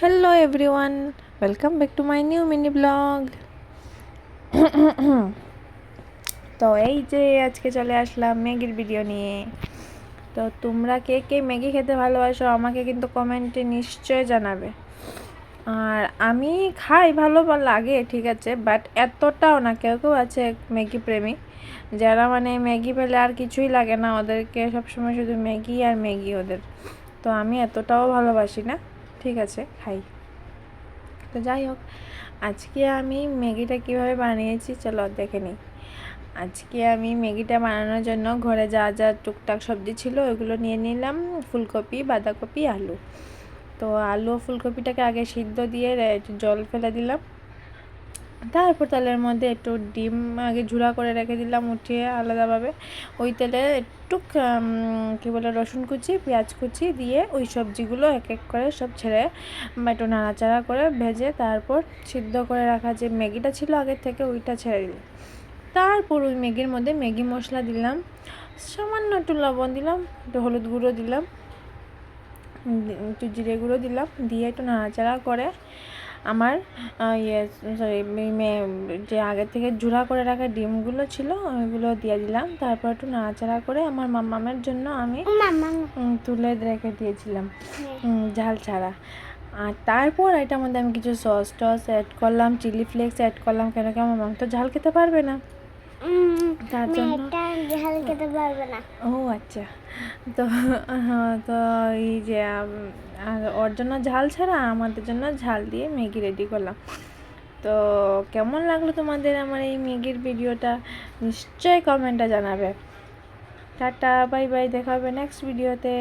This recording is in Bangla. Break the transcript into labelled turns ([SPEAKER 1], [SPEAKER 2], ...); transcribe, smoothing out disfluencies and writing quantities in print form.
[SPEAKER 1] Hello everyone, welcome back to my new mini blog. তো এই যে আজকে চলে আসলাম ম্যাগির ভিডিও নিয়ে। তো তোমরা কে কে ম্যাগি খেতে ভালোবাসো আমাকে কিন্তু কমেন্টে নিশ্চয় জানাবে। আর আমি খাই, ভালো লাগে, ঠিক আছে, বাট এতটাও না। কেউ কেউ আছে ম্যাগি প্রেমী যারা মানে ম্যাগি পেলে আর কিছুই লাগে না, ওদেরকে সবসময় শুধু ম্যাগি আর ম্যাগি ওদের। তো আমি এতটাও ভালোবাসি না, ঠিক আছে, খাই। তো যাই হোক, আজকে আমি ম্যাগিটা কীভাবে বানিয়েছি চলো দেখে নিই। আজকে আমি ম্যাগিটা বানানোর জন্য ঘরে যা যা টুকটাক সবজি ছিল ওইগুলো নিয়ে নিলাম। ফুলকপি, বাঁধাকপি, আলু। তো আলু ফুলকপিটাকে আগে সিদ্ধ দিয়ে জল ফেলে দিলাম। তারপর তেলের মধ্যে একটু ডিম আগে ঝুড়া করে রেখে দিলাম উঠিয়ে আলাদাভাবে। ওই তেলে একটু কী বলে রসুন কুচি, পেঁয়াজ কুচি দিয়ে ওই সবজিগুলো এক এক করে সব ছেড়ে একটু নাড়াচাড়া করে ভেজে তারপর সিদ্ধ করে রাখা যে ম্যাগিটা ছিল আগের থেকে ওইটা ছেড়ে দিলাম। তারপর ওই ম্যাগির মধ্যে ম্যাগি মশলা দিলাম, সামান্য একটু লবণ দিলাম, একটু হলুদ গুঁড়ো দিলাম, একটু জিরে গুঁড়ো দিলাম, দিয়ে একটু নাড়াচাড়া করে আমার যে আগে থেকে ঝুড়া করে রাখা ডিমগুলো ছিল ওইগুলো দিয়ে দিলাম। তারপর একটু নাড়াচাড়া করে আমার মামামের জন্য আমি তুলে রেখে দিয়েছিলাম ঝাল ছাড়া। আর তারপর এটার মধ্যে আমি কিছু সস টস অ্যাড করলাম, চিলি ফ্লেক্স অ্যাড করলাম, কেন কি আমার মামা তো ঝাল খেতে পারবে না, তার জন্য
[SPEAKER 2] ঝাল খেতে পারবে না।
[SPEAKER 1] ও আচ্ছা। তো হ্যাঁ, তো এই যে ওর জন্য ঝাল ছাড়া আমাদের জন্য ঝাল দিয়ে ম্যাগি রেডি করলাম। তো কেমন লাগলো তোমাদের আমার এই ম্যাগির ভিডিওটা নিশ্চয়ই কমেন্টে জানাবে। টাটা, বাই বাই, দেখা হবে নেক্সট ভিডিওতে।